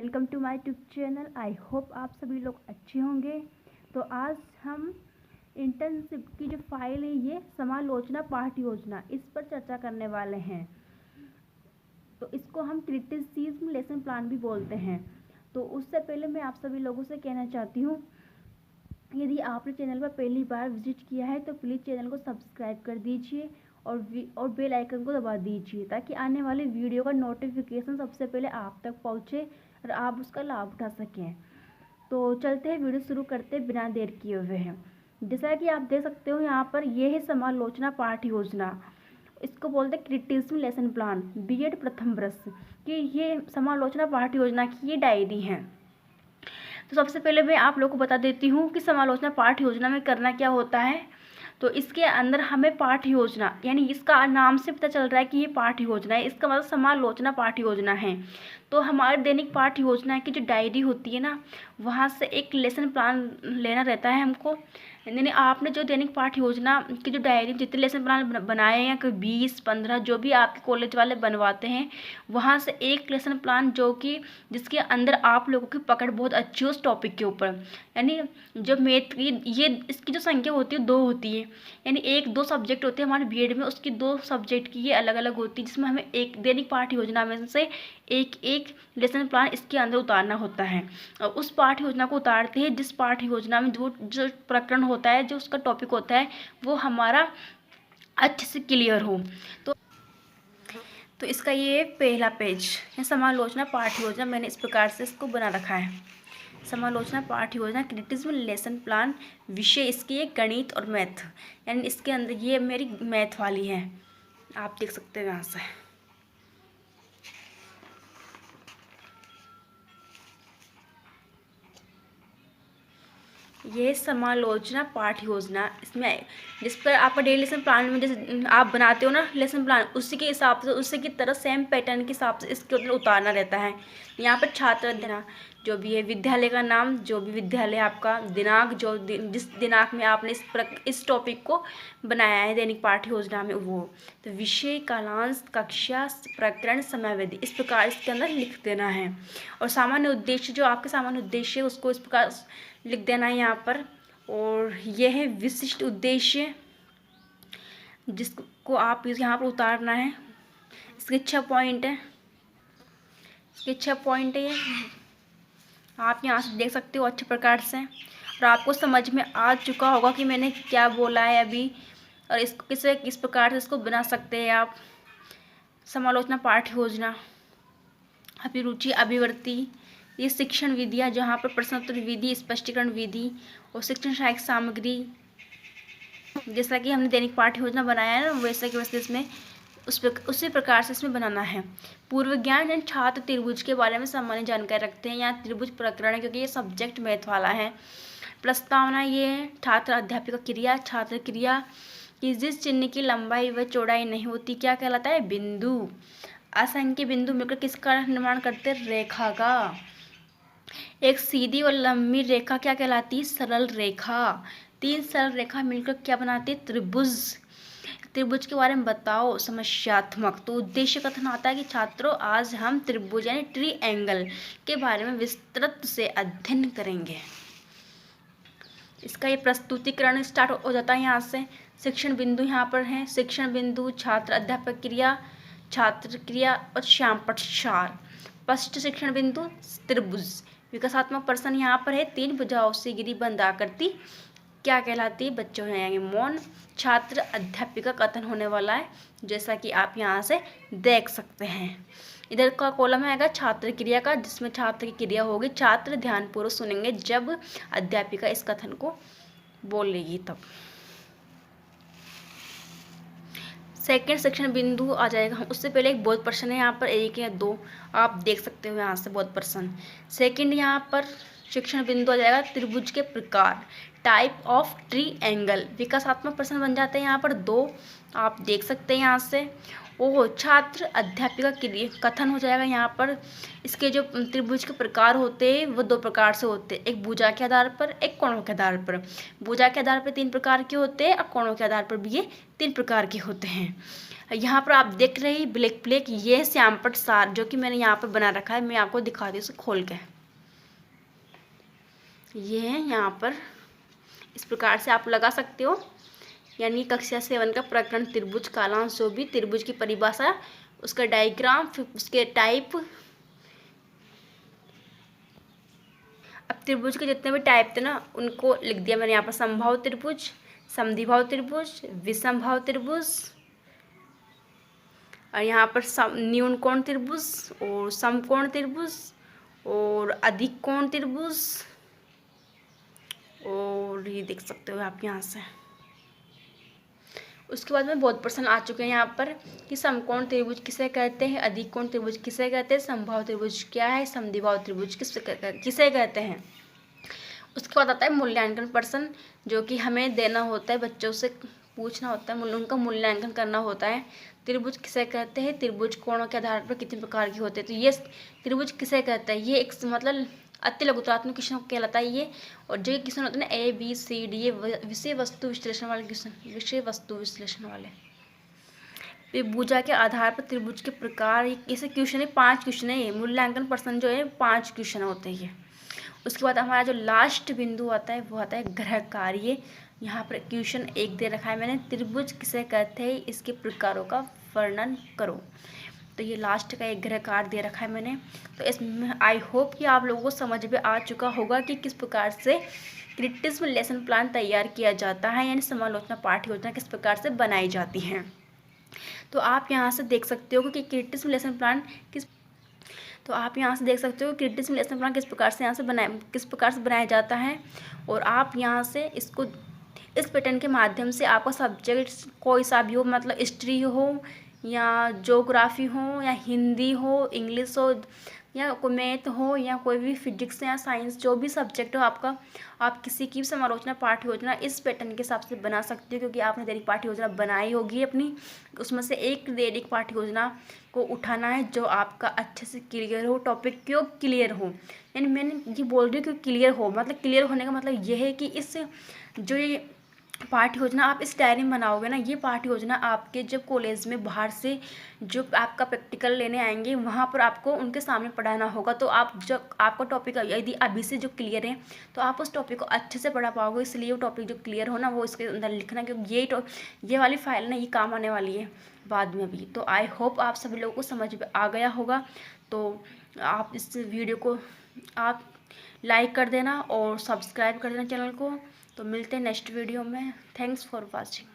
Welcome to my YouTube channel. I hope आप सभी लोग अच्छे होंगे। तो आज हम इंटर्नशिप की जो फाइल है ये समालोचना पाठ योजना इस पर चर्चा करने वाले हैं। तो इसको हम क्रिटिसिज्म लेसन प्लान भी बोलते हैं। तो उससे पहले मैं आप सभी लोगों से कहना चाहती हूँ, यदि आपने चैनल पर पहली बार विजिट किया है तो प्लीज़ चैनल को सब्सक्राइब कर दीजिए और बेल आइकन को दबा दीजिए ताकि आने वाले वीडियो का नोटिफिकेशन सबसे पहले आप तक पहुँचे और आप उसका लाभ उठा सकें। तो चलते हैं, वीडियो शुरू करते हैं बिना देर किए हुए हैं। जैसा कि आप देख सकते हो यहाँ पर ये है समालोचना पाठ योजना। इसको बोलते हैं क्रिटिसिज्म लेसन प्लान बीएड प्रथम वर्ष कि ये समालोचना पाठ योजना की ये डायरी है। तो सबसे पहले मैं आप लोगों को बता देती हूँ कि समालोचना पाठ योजना में करना क्या होता है। तो इसके अंदर हमें पाठ योजना, यानी इसका नाम से पता चल रहा है कि ये पाठ योजना है, इसका मतलब समालोचना पाठ योजना है। तो हमारे दैनिक पाठ योजना की जो डायरी होती है ना, वहाँ से एक लेसन प्लान लेना रहता है हमको। यानी आपने जो दैनिक पाठ योजना की जो डायरी जितने लेसन प्लान बनाए हैं, कोई 20-15 जो भी आपके कॉलेज वाले बनवाते हैं, वहाँ से एक लेसन प्लान जो कि जिसके अंदर आप लोगों की पकड़ बहुत अच्छी हो उस टॉपिक के ऊपर। यानी जो मैथ की ये इसकी जो संख्या होती है 2 होती है, यानी 1-2 सब्जेक्ट होते हैं हमारे बीएड में, उसकी 2 सब्जेक्ट की ये अलग अलग होती है, जिसमें हमें एक दैनिक पाठ योजना में से एक लेसन प्लान इसके अंदर उतारना होता है। और उस पाठ योजना को उतारते हैं जिस पाठ योजना में जो प्रकरण होता है, जो उसका टॉपिक होता है, वो हमारा अच्छे से क्लियर हो। तो इसका ये पहला पेज है, समालोचना पाठ योजना। मैंने इस प्रकार से इसको बना रखा है, समालोचना पाठ योजना क्रिटिसिज्म लेसन प्लान। विषय इसकी है गणित और मैथ, यानी इसके अंदर ये मेरी मैथ वाली है, आप देख सकते हो यहाँ से। ये समालोचना पाठ योजना, इसमें जिस पर आपका डेली लेसन प्लान में जैसे आप बनाते हो ना लेसन प्लान, उसी के हिसाब से उसी की तरह सेम पैटर्न के हिसाब से इसके अंदर उतारना रहता है। यहाँ पर छात्र दिनांक जो भी है, विद्यालय का नाम, जो भी विद्यालय आपका, दिनांक जो जिस दिनांक में आपने इस टॉपिक को बनाया है दैनिक पाठ योजना में वो, तो विषय, कालांश, कक्षा, प्रकरण, समयावधि, इस प्रकार इसके अंदर लिख देना है। और सामान्य उद्देश्य, जो आपके सामान्य उद्देश्य है उसको इस प्रकार लिख देना है यहाँ पर। और यह है विशिष्ट उद्देश्य जिसको आप यहाँ पर उतारना है। इसके 6 पॉइंट है, इसके 6 पॉइंट है, ये आप यहाँ से देख सकते हो अच्छे प्रकार से। और आपको समझ में आ चुका होगा कि मैंने क्या बोला है अभी, और इसको किस प्रकार से इसको बना सकते हैं आप। समालोचना पाठ योजना, अभिरुचि, अभिवर्ती, ये शिक्षण विधियाँ, जहाँ पर प्रश्नोत्तर विधि, स्पष्टीकरण विधि और शिक्षण सहायक सामग्री, जैसा कि हमने दैनिक पाठ योजना बनाया है ना, वैसा कि वैसे इसमें उसी प्रकार से इसमें बनाना है। पूर्व ज्ञान, यानी छात्र त्रिभुज के बारे में सामान्य जानकारी रखते हैं। यहाँ त्रिभुज प्रकरण है क्योंकि ये सब्जेक्ट मैथ वाला है। प्रस्तावना, ये है छात्र अध्यापिका क्रिया, छात्र क्रिया कि जिस चिन्ह की लंबाई व चौड़ाई नहीं होती क्या कहलाता है, बिंदु। असंख्य बिंदु मिलकर किसका निर्माण करते, रेखा का। एक सीधी और लंबी रेखा क्या कहलाती है, सरल रेखा। 3 सरल रेखा मिलकर क्या बनाती है, त्रिभुज। त्रिभुज के बारे में बताओ, समस्यात्मक। तो उद्देश्य कथन आता है कि छात्रों आज हम त्रिभुज यानी ट्रायंगल के बारे में विस्तृत से अध्ययन करेंगे। इसका ये प्रस्तुतिकरण स्टार्ट हो जाता है यहाँ से। शिक्षण बिंदु यहाँ पर है, शिक्षण बिंदु, छात्र अध्यापक क्रिया, छात्र क्रिया और श्याम प्रसार। स्पष्ट शिक्षण बिंदु, त्रिभुज। विकासात्मक प्रश्न यहाँ पर है, 3 भुजाओं से घिरी बंद आकृति क्या कहलाती है, बच्चों हो जाएंगे मौन। छात्र अध्यापिका कथन होने वाला है, जैसा कि आप यहाँ से देख सकते हैं। इधर का कॉलम आएगा छात्र क्रिया का, जिसमें छात्र की क्रिया होगी, छात्र ध्यानपूर्वक सुनेंगे जब अध्यापिका इस कथन को बोलेगी तब। सेकेंड शिक्षण बिंदु आ जाएगा, उससे पहले एक बोध प्रश्न है यहाँ पर, 1 या 2 आप देख सकते हो यहाँ से बोध प्रश्न। सेकेंड यहाँ पर शिक्षण बिंदु आ जाएगा त्रिभुज के प्रकार, टाइप ऑफ ट्रायंगल। विकासात्मक प्रश्न बन जाते हैं यहाँ पर 2, आप देख सकते हैं यहाँ से। ओह, छात्र अध्यापिका के लिए कथन हो जाएगा यहाँ पर। इसके जो त्रिभुज के प्रकार होते हैं वो 2 प्रकार से होते हैं, एक भुजा के आधार पर, एक कोणों के आधार पर। भुजा के आधार पर 3 प्रकार के होते हैं और कोणों के आधार पर भी ये 3 प्रकार के होते हैं। यहाँ पर आप देख रहे हैं ब्लैक ब्लैक, ये है श्यामपट्ट सार जो कि मैंने यहाँ पर बना रखा है। मैं आपको दिखा दी उसे खोल के। ये है यहाँ पर, इस प्रकार से आप लगा सकते हो। यानी कक्षा 7 का प्रकरण त्रिभुज कालांश, जो भी त्रिभुज की परिभाषा, उसका डायग्राम, फिर उसके टाइप। अब त्रिभुज के जितने भी टाइप थे ना उनको लिख दिया मैंने यहाँ पर। समबाहु त्रिभुज, समद्विबाहु त्रिभुज, विषमबाहु त्रिभुज, और यहाँ पर न्यून कोण त्रिभुज और समकोण त्रिभुज और अधिक कोण त्रिभुज, और ये देख सकते हो आप यहाँ से। उसके बाद में बहुत प्रश्न आ चुके हैं यहाँ पर कि समकोण त्रिभुज किसे कहते हैं, अधिक कोण त्रिभुज किसे कहते हैं, समबाहु त्रिभुज क्या है, समद्विबाहु त्रिभुज किसे कहते हैं। उसके बाद आता है मूल्यांकन प्रश्न, जो कि हमें देना होता है, बच्चों से पूछना होता है, उनका मूल्यांकन करना होता है। त्रिभुज किसे कहते हैं, त्रिभुज कोणों के आधार पर कितने प्रकार के होते हैं। तो ये त्रिभुज किसे कहते हैं, ये एक मतलब अति लघुत्तरात्मक क्वेश्चन कहलाता है ये। और जो क्वेश्चन होते हैं ना ABCD, ये विषय वस्तु विश्लेषण वाले क्वेश्चन, विषय वस्तु विश्लेषण वाले। त्रिभुजा के आधार पर त्रिभुज के प्रकार, ऐसे क्वेश्चन है 5 क्वेश्चन है ये। मूल्यांकन प्रश्न जो है 5 क्वेश्चन होते हैं ये। उसके बाद हमारा जो लास्ट बिंदु आता है वो आता है ग्रह कार्य। यहाँ पर क्वेश्चन 1 दे रखा है मैंने, त्रिभुज किसे कहते हैं, इसके प्रकारों का वर्णन करो। तो ये लास्ट का एक ग्रह कार्य दे रखा है मैंने। तो इसमें आई होप कि आप लोगों को समझ में आ चुका होगा कि किस प्रकार से क्रिटिसिज्म लेसन प्लान तैयार किया जाता है, यानी समालोचना पाठ्य योजना किस प्रकार से बनाई जाती है। तो आप यहाँ से देख सकते हो कि क्रिटिसिज्म लेसन प्लान किस प्रकार से बनाया जाता है। और आप यहाँ से इसको, इस पैटर्न के माध्यम से आपका सब्जेक्ट कोई सा भी हो, मतलब हिस्ट्री हो या ज्योग्राफी हो या हिंदी हो, इंग्लिश हो या कोई मैथ हो या कोई भी फिजिक्स या साइंस, जो भी सब्जेक्ट हो आपका, आप किसी की भी समालोचना पाठ्य योजना इस पैटर्न के हिसाब से बना सकते हो। क्योंकि आपने दैनिक पाठ्य योजना बनाई होगी अपनी, उसमें से एक दैनिक पाठ्य योजना को उठाना है जो आपका अच्छे से क्लियर हो, टॉपिक क्यों क्लियर हो। यानी मैंने ये बोल रही हूँ कि क्लियर हो, मतलब क्लियर होने का मतलब ये है कि इस जो ये पाठ्य योजना आप इस डायरी में बनाओगे ना, ये पाठ्य योजना आपके जब कॉलेज में बाहर से जो आपका प्रैक्टिकल लेने आएंगे वहाँ पर आपको उनके सामने पढ़ाना होगा। तो आप जब आपका टॉपिक यदि अभी से जो क्लियर है तो आप उस टॉपिक को अच्छे से पढ़ा पाओगे। इसलिए वो टॉपिक जो क्लियर हो ना वो इसके अंदर लिखना, क्योंकि ये वाली फाइल ना ये काम आने वाली है बाद में भी। तो आई होप आप सभी लोगों को समझ में आ गया होगा। तो आप इस वीडियो को आप लाइक कर देना और सब्सक्राइब कर देना चैनल को। तो मिलते हैं नेक्स्ट वीडियो में। Thanks for watching.